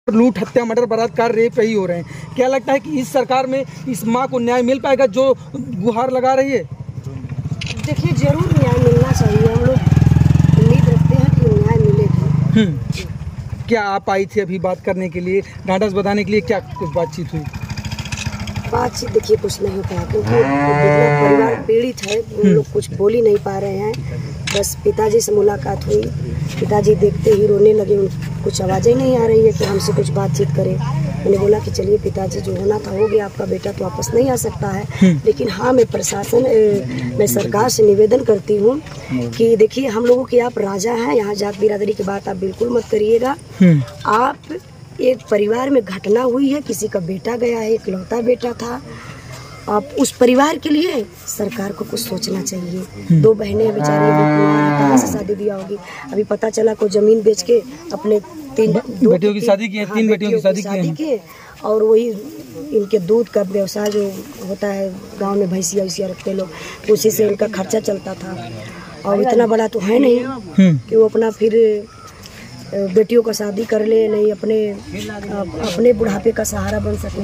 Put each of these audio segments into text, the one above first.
लूट, हत्या, मर्डर, बलात्कार, रेप यही हो रहे हैं। क्या लगता है कि इस सरकार में इस माँ को न्याय मिल पाएगा जो गुहार लगा रही है? देखिए, जरूर न्याय मिलना चाहिए। हम लोग उम्मीद रखते हैं कि न्याय मिलेगा। क्या आप आई थी अभी बात करने के लिए, ढांढस बधाने के लिए? क्या कुछ बातचीत हुई? बातचीत देखिए कुछ नहीं होता, क्योंकि जितना परिवार पीड़ित है वो लोग कुछ बोल ही नहीं पा रहे हैं। बस पिताजी से मुलाकात हुई, पिताजी देखते ही रोने लगे। कुछ आवाज़ें नहीं आ रही है कि हमसे कुछ बातचीत करें। मैंने बोला कि चलिए पिताजी, जो होना था हो गया, आपका बेटा तो वापस नहीं आ सकता है। लेकिन हाँ, मैं सरकार से निवेदन करती हूँ कि देखिए, हम लोगों के आप राजा हैं, यहाँ जात बिरादरी की बात आप बिल्कुल मत करिएगा। आप एक परिवार में घटना हुई है, किसी का बेटा गया है, इकलौता बेटा था। आप उस परिवार के लिए सरकार को कुछ सोचना चाहिए। दो बहनें बेचारी कहाँ से शादी दिया होगी। अभी पता चला को जमीन बेच के अपने तीन बेटियों की शादी की है, तीन बेटियों की शादी की, और वही इनके दूध का व्यवसाय जो होता है गांव में, भैंसिया वैसिया रखते लोग, उसी से इनका खर्चा चलता था। और इतना बड़ा तो है नहीं कि वो अपना फिर बेटियों का शादी कर ले, नहीं अपने बुढ़ापे का सहारा बन सके।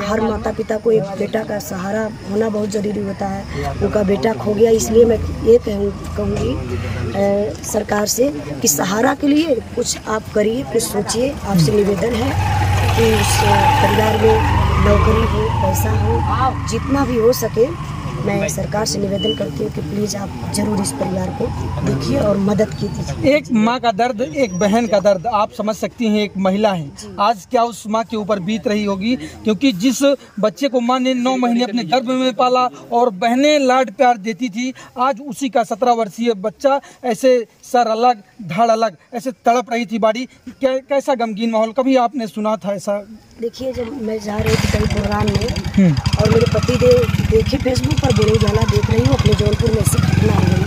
हर माता पिता को एक बेटा का सहारा होना बहुत ज़रूरी होता है। उनका बेटा खो गया, इसलिए मैं ये कहूँगी सरकार से कि सहारा के लिए कुछ आप करिए, कुछ सोचिए। आपसे निवेदन है कि उस परिवार में नौकरी हो, पैसा हो, जितना भी हो सके। मैं सरकार से निवेदन करती हूँ कि प्लीज़ आप जरूर इस परिवार को देखिए और मदद कीजिए। एक माँ का दर्द, एक बहन का दर्द आप समझ सकती हैं। एक महिला है, आज क्या उस माँ के ऊपर बीत रही होगी, क्योंकि जिस बच्चे को माँ ने 9 महीने अपने गर्भ में पाला और बहनें लाड प्यार देती थी, आज उसी का 17 वर्षीय बच्चा ऐसे सर अलग धड़ अलग ऐसे तड़प रही थी बाड़ी। कैसा गमगीन माहौल, कभी आपने सुना था ऐसा? देखिए, जब मैं जा रही थी कहीं प्रोग्राम में और मेरे पति देखे फेसबुक पर, बुरी उजाला देख रही हूँ, अपने जौनपुर में ऐसी घटना हो गई।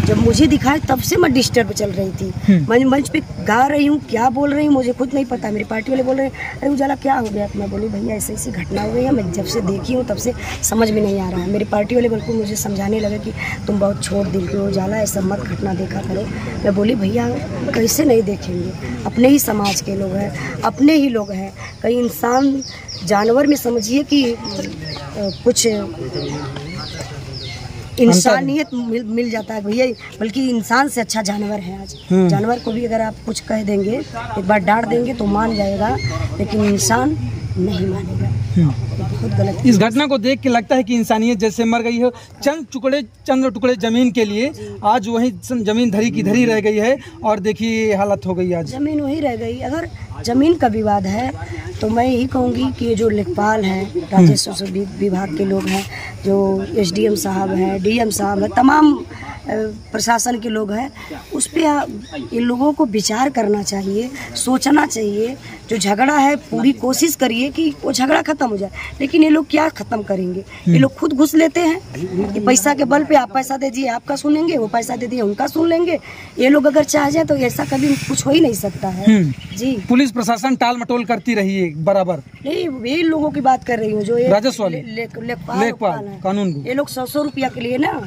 जब मुझे दिखाए तब से मैं डिस्टर्ब चल रही थी। मंच पे गा रही हूँ, क्या बोल रही हूँ मुझे खुद नहीं पता। मेरी पार्टी वाले बोल रहे हैं, अरे उजाला क्या हो गया? मैं बोली, भैया ऐसी ऐसी घटना हो गई है। मैं जब से देखी हूँ तब से समझ में नहीं आ रहा है। मेरी पार्टी वाले बिल्कुल मुझे समझाने लगे कि तुम बहुत छोट दिल के हो उजाला, ऐसा मत घटना देखा करो। मैं बोली, भैया कैसे नहीं देखेंगे, अपने ही समाज के लोग हैं, अपने ही लोग हैं। कई इंसान जानवर में समझिए कि कुछ इंसानियत मिल जाता है भैया, बल्कि इंसान से अच्छा जानवर है आज। जानवर को भी अगर आप कुछ कह देंगे, एक बार डांट देंगे तो मान जाएगा, लेकिन इंसान नहीं मानेगा। बहुत गलत। इस घटना को देख के लगता है कि इंसानियत जैसे मर गई है। चंद टुकड़े जमीन के लिए आज वही जमीन धरी की धरी रह गई है, और देखिए हालत हो गई। आज जमीन वही रह गई। अगर जमीन का विवाद है तो मैं यही कहूँगी कि ये जो लेखपाल हैं, राजस्व विभाग के लोग हैं, जो SDM साहब हैं, DM साहब हैं, तमाम प्रशासन के लोग हैं, उस पर इन लोगों को विचार करना चाहिए, सोचना चाहिए। जो झगड़ा है पूरी कोशिश करिए कि वो झगड़ा खत्म हो जाए, लेकिन ये लोग क्या खत्म करेंगे? ये लोग खुद घुस लेते हैं कि पैसा के बल पे आप पैसा दे दिए आपका सुन लेंगे, वो पैसा दे दिए उनका सुन लेंगे। ये लोग अगर चाह जाए तो ऐसा कभी कुछ हो ही नहीं सकता है। जी, पुलिस प्रशासन टाल मटोल करती रही है बराबर। नहीं, यही लोगों की बात कर रही हूँ जो राजस्व लेखपाल कानून। ये लोग 100 रुपया के लिए ना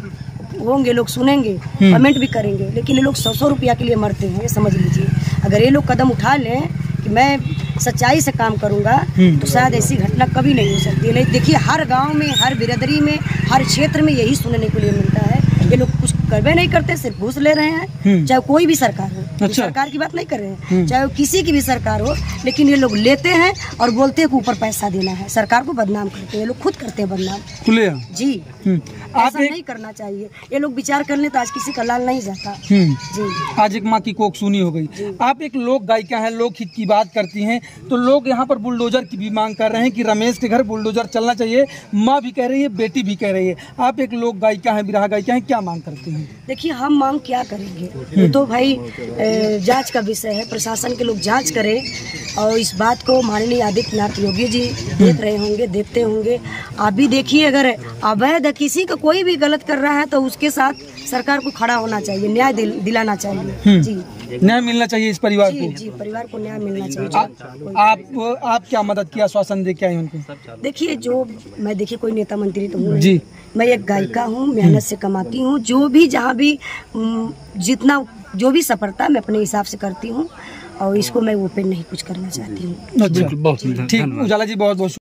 होंगे, लोग सुनेंगे, कमेंट भी करेंगे, लेकिन ये लोग 100 रुपया के लिए मरते हैं, ये समझ लीजिए। अगर ये लोग कदम उठा लें कि मैं सच्चाई से काम करूंगा तो शायद ऐसी घटना कभी नहीं हो सकती है। नहीं, देखिए, हर गांव में, हर बिरादरी में, हर क्षेत्र में यही सुनने के लिए मिलता है। ये लोग कुछ करवे नहीं करते, सिर्फ घूस ले रहे हैं। चाहे कोई भी सरकार हो, अच्छा। सरकार की बात नहीं कर रहे हैं, चाहे किसी की भी सरकार हो, लेकिन ये लोग लेते हैं और बोलते हैं कि ऊपर पैसा देना है। सरकार को बदनाम करते हैं, ये लोग खुद करते हैं बदनाम। जी, ऐसा नहीं करना चाहिए। ये लोग विचार कर ले तो आज किसी का लाल नहीं जाता। जी, आज एक माँ की कोख सूनी हो गई। आप एक लोक गायिका हैं, लोक हित की बात करती हैं, तो लोग यहाँ पर बुलडोजर की भी मांग कर रहे हैं कि रमेश के घर बुलडोजर चलना चाहिए। माँ भी कह रही है, बेटी भी कह रही है। आप एक लोक गायिका हैं, विरहा गायिका हैं, क्या मांग करती हैं? देखिए, हम मांग क्या करेंगे, ये तो भाई जांच का विषय है। प्रशासन के लोग जांच करें और इस बात को माननीय आदित्यनाथ योगी जी देख रहे होंगे, देखते होंगे। आप भी देखिए, अगर अवैध किसी का कोई भी गलत कर रहा है तो उसके साथ सरकार को खड़ा होना चाहिए, न्याय दिलाना चाहिए। जी, न्याय मिलना चाहिए इस परिवार को। जी, परिवार को न्याय मिलना चाहिए। आप क्या मदद की आश्वासन दे के आए उनको? देखिए, मैं देखिए कोई नेता मंत्री तो हूँ जी, मैं एक गायिका हूँ, मेहनत से कमाती हूँ। जो भी जहाँ भी जितना जो भी सफलता मैं अपने हिसाब से करती हूँ। और इसको मैं ओपन नहीं कुछ करना चाहती हूँ। अच्छा, ठीक, उजाला जी बहुत बहुत